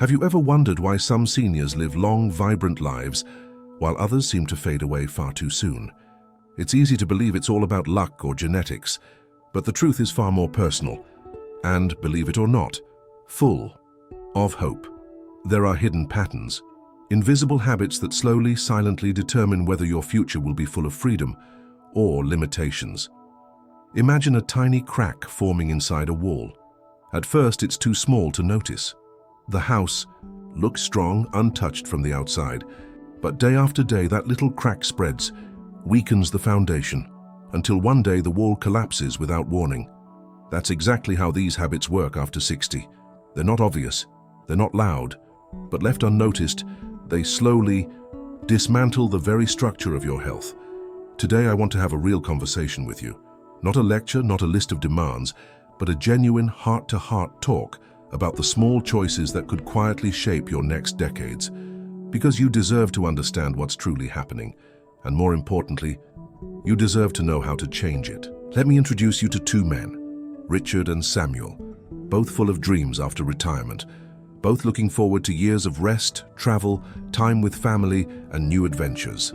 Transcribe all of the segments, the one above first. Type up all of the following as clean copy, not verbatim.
Have you ever wondered why some seniors live long, vibrant lives, while others seem to fade away far too soon? It's easy to believe it's all about luck or genetics, but the truth is far more personal, and, believe it or not, full of hope. There are hidden patterns, invisible habits that slowly, silently determine whether your future will be full of freedom or limitations. Imagine a tiny crack forming inside a wall. At first, it's too small to notice. The house looks strong, untouched from the outside, but day after day that little crack spreads, weakens the foundation, until one day the wall collapses without warning. That's exactly how these habits work after 60. They're not obvious, they're not loud, but left unnoticed, they slowly dismantle the very structure of your health. Today I want to have a real conversation with you. Not a lecture, not a list of demands, but a genuine heart-to-heart talk about the small choices that could quietly shape your next decades. Because you deserve to understand what's truly happening, and more importantly, you deserve to know how to change it. Let me introduce you to two men, Richard and Samuel, both full of dreams after retirement, both looking forward to years of rest, travel, time with family, and new adventures.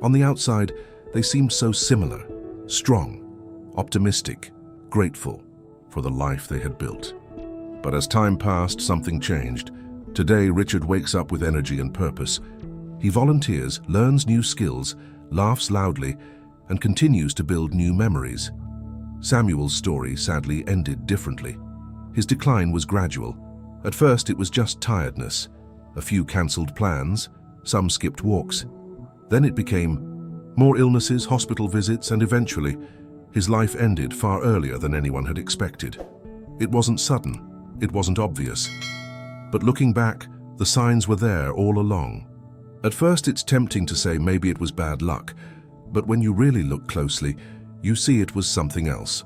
On the outside, they seemed so similar, strong, optimistic, grateful for the life they had built. But as time passed, something changed. Today, Richard wakes up with energy and purpose. He volunteers, learns new skills, laughs loudly, and continues to build new memories. Samuel's story sadly ended differently. His decline was gradual. At first, it was just tiredness, a few cancelled plans, some skipped walks. Then it became more illnesses, hospital visits, and eventually, his life ended far earlier than anyone had expected. It wasn't sudden, it wasn't obvious. But looking back, the signs were there all along. At first, it's tempting to say maybe it was bad luck, but when you really look closely, you see it was something else.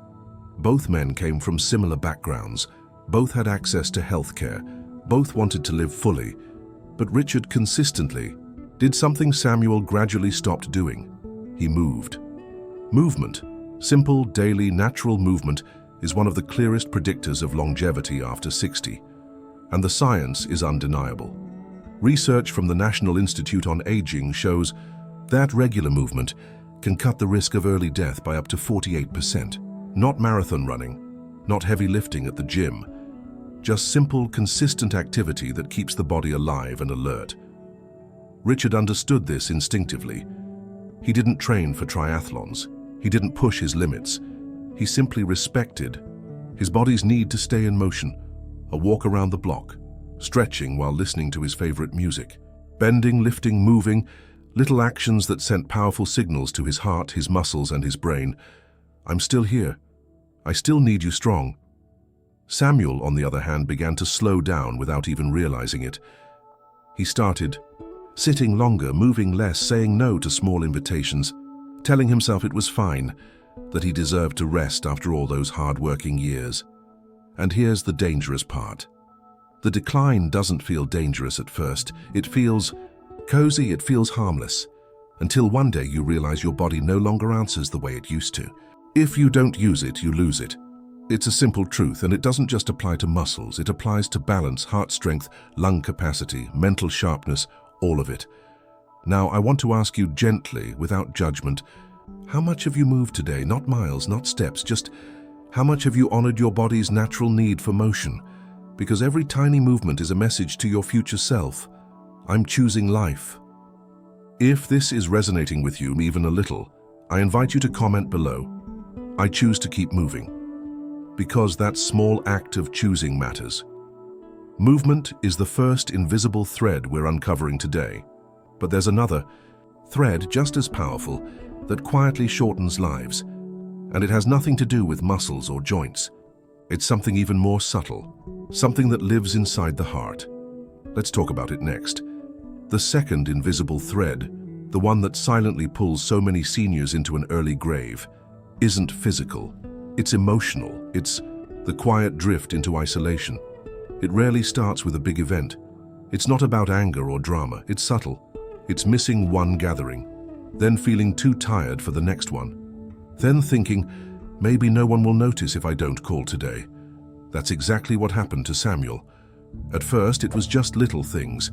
Both men came from similar backgrounds, both had access to healthcare, both wanted to live fully, but Richard consistently did something Samuel gradually stopped doing. He moved. Movement, simple, daily, natural movement, is one of the clearest predictors of longevity after 60, and the science is undeniable. Research from the National Institute on Aging shows that regular movement can cut the risk of early death by up to 48%. Not marathon running, not heavy lifting at the gym, just simple, consistent activity that keeps the body alive and alert. Richard understood this instinctively. He didn't train for triathlons. He didn't push his limits. He simply respected his body's need to stay in motion, a walk around the block, stretching while listening to his favorite music, bending, lifting, moving, little actions that sent powerful signals to his heart, his muscles, and his brain. I'm still here. I still need you strong. Samuel, on the other hand, began to slow down without even realizing it. He started sitting longer, moving less, saying no to small invitations, telling himself it was fine, that he deserved to rest after all those hard-working years. And here's the dangerous part. The decline doesn't feel dangerous at first. It feels cozy, it feels harmless, until one day you realize your body no longer answers the way it used to. If you don't use it, you lose it. It's a simple truth, and it doesn't just apply to muscles. It applies to balance, heart strength, lung capacity, mental sharpness, all of it. Now, I want to ask you gently, without judgment, how much have you moved today? Not miles, not steps, just how much have you honored your body's natural need for motion? Because every tiny movement is a message to your future self. I'm choosing life. If this is resonating with you even a little, I invite you to comment below. I choose to keep moving. Because that small act of choosing matters. Movement is the first invisible thread we're uncovering today. But there's another thread just as powerful that quietly shortens lives. And it has nothing to do with muscles or joints. It's something even more subtle, something that lives inside the heart. Let's talk about it next. The second invisible thread, the one that silently pulls so many seniors into an early grave, isn't physical. It's emotional. It's the quiet drift into isolation. It rarely starts with a big event. It's not about anger or drama. It's subtle. It's missing one gathering, then feeling too tired for the next one, then thinking, maybe no one will notice if I don't call today. That's exactly what happened to Samuel. At first, it was just little things.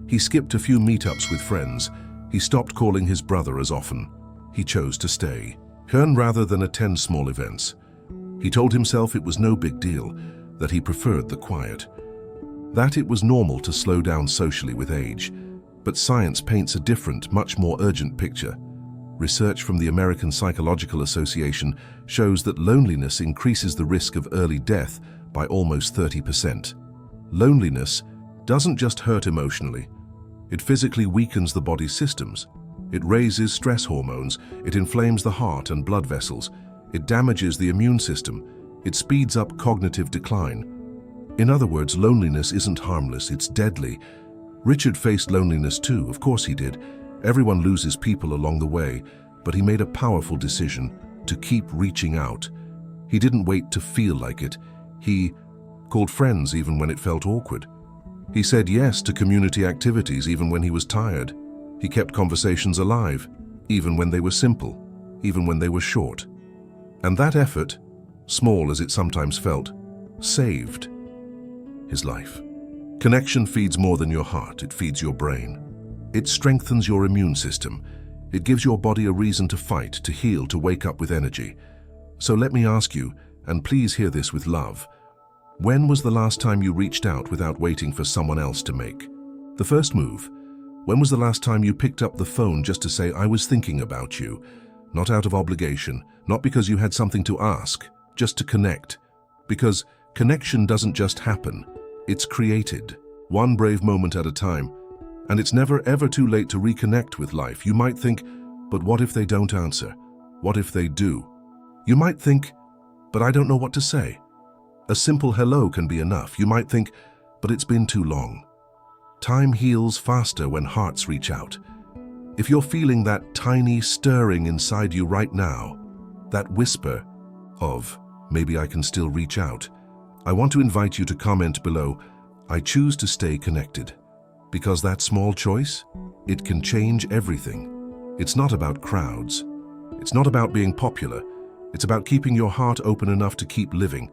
He skipped a few meetups with friends. He stopped calling his brother as often. He chose to stay, rather than attend small events. He told himself it was no big deal, that he preferred the quiet, that it was normal to slow down socially with age. But science paints a different, much more urgent picture. Research from the American Psychological Association shows that loneliness increases the risk of early death by almost 30%. Loneliness doesn't just hurt emotionally. It physically weakens the body's systems. It raises stress hormones, it inflames the heart and blood vessels, it damages the immune system, it speeds up cognitive decline. In other words, loneliness isn't harmless, it's deadly. Richard faced loneliness too, of course he did. Everyone loses people along the way, but he made a powerful decision to keep reaching out. He didn't wait to feel like it. He called friends even when it felt awkward. He said yes to community activities even when he was tired. He kept conversations alive, even when they were simple, even when they were short. And that effort, small as it sometimes felt, saved his life. Connection feeds more than your heart, it feeds your brain. It strengthens your immune system. It gives your body a reason to fight, to heal, to wake up with energy. So let me ask you, and please hear this with love, when was the last time you reached out without waiting for someone else to make the first move? When was the last time you picked up the phone just to say, I was thinking about you? Not out of obligation, not because you had something to ask, just to connect. Because connection doesn't just happen, it's created, one brave moment at a time. And it's never ever too late to reconnect with life. You might think, but what if they don't answer? What if they do? You might think, but I don't know what to say. A simple hello can be enough. You might think, but it's been too long. Time heals faster when hearts reach out. If you're feeling that tiny stirring inside you right now, that whisper of, maybe I can still reach out, I want to invite you to comment below, I choose to stay connected. Because that small choice, it can change everything. It's not about crowds. It's not about being popular. It's about keeping your heart open enough to keep living.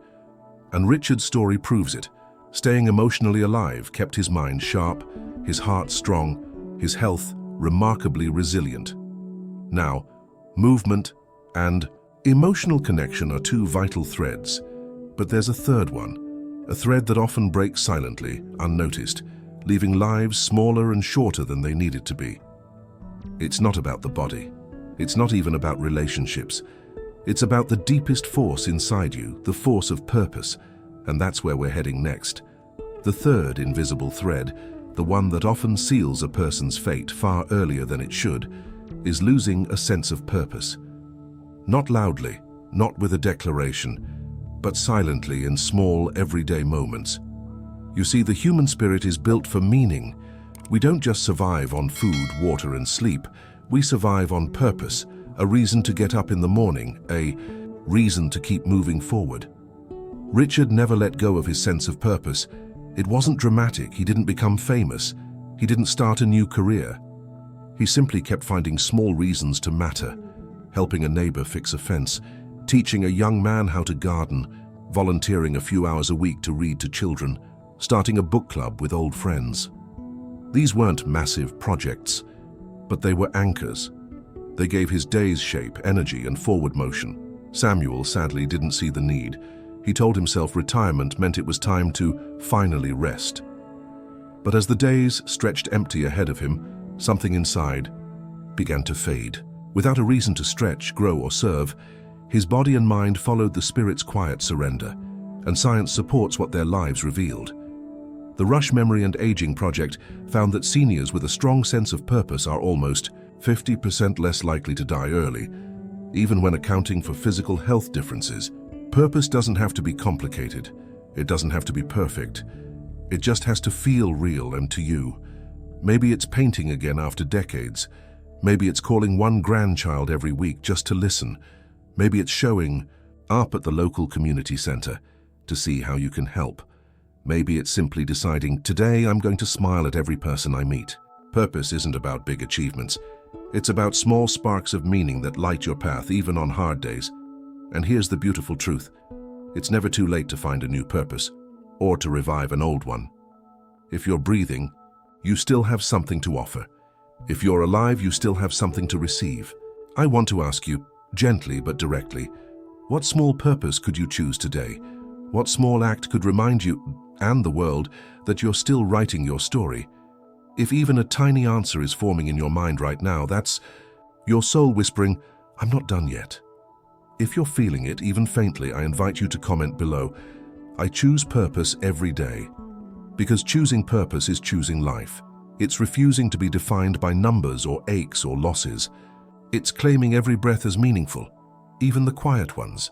And Richard's story proves it. Staying emotionally alive kept his mind sharp, his heart strong, his health remarkably resilient. Now, movement and emotional connection are two vital threads. But there's a third one, a thread that often breaks silently, unnoticed, leaving lives smaller and shorter than they needed to be. It's not about the body. It's not even about relationships. It's about the deepest force inside you, the force of purpose, and that's where we're heading next. The third invisible thread, the one that often seals a person's fate far earlier than it should, is losing a sense of purpose. Not loudly, not with a declaration, but silently in small, everyday moments. You see, the human spirit is built for meaning. We don't just survive on food, water, and sleep. We survive on purpose, a reason to get up in the morning, a reason to keep moving forward. Richard never let go of his sense of purpose. It wasn't dramatic. He didn't become famous. He didn't start a new career. He simply kept finding small reasons to matter, helping a neighbor fix a fence, teaching a young man how to garden, volunteering a few hours a week to read to children, starting a book club with old friends. These weren't massive projects, but they were anchors. They gave his days shape, energy, and forward motion. Samuel sadly didn't see the need. He told himself retirement meant it was time to finally rest. But as the days stretched empty ahead of him, something inside began to fade. Without a reason to stretch, grow, or serve, his body and mind followed the spirit's quiet surrender, and science supports what their lives revealed. The Rush Memory and Aging Project found that seniors with a strong sense of purpose are almost 50% less likely to die early, even when accounting for physical health differences. Purpose doesn't have to be complicated. It doesn't have to be perfect. It just has to feel real and to you. Maybe it's painting again after decades. Maybe it's calling one grandchild every week just to listen. Maybe it's showing up at the local community center to see how you can help. Maybe it's simply deciding, today I'm going to smile at every person I meet. Purpose isn't about big achievements. It's about small sparks of meaning that light your path even on hard days. And here's the beautiful truth. It's never too late to find a new purpose or to revive an old one. If you're breathing, you still have something to offer. If you're alive, you still have something to receive. I want to ask you, gently but directly, what small purpose could you choose today? What small act could remind you, and the world, that you're still writing your story? If even a tiny answer is forming in your mind right now, that's your soul whispering, "I'm not done yet." If you're feeling it, even faintly, I invite you to comment below, "I choose purpose every day." Because choosing purpose is choosing life. It's refusing to be defined by numbers or aches or losses. It's claiming every breath as meaningful, even the quiet ones.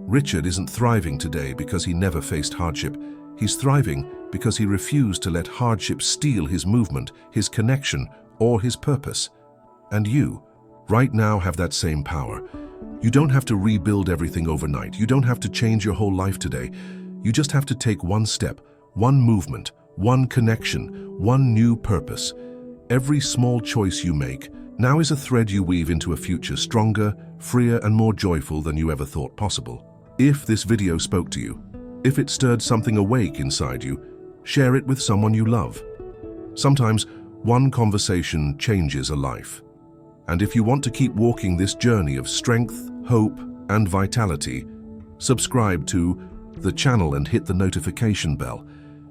Richard isn't thriving today because he never faced hardship. He's thriving because he refused to let hardship steal his movement, his connection, or his purpose. And you, right now, have that same power. You don't have to rebuild everything overnight. You don't have to change your whole life today. You just have to take one step, one movement, one connection, one new purpose. Every small choice you make now is a thread you weave into a future stronger, freer, and more joyful than you ever thought possible. If this video spoke to you, if it stirred something awake inside you, share it with someone you love. Sometimes one conversation changes a life. And if you want to keep walking this journey of strength, hope, and vitality, subscribe to the channel and hit the notification bell,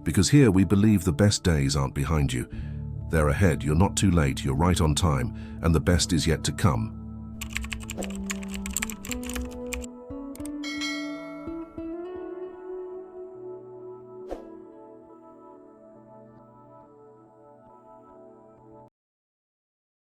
because here we believe the best days aren't behind you. They're ahead. You're not too late, you're right on time, and the best is yet to come.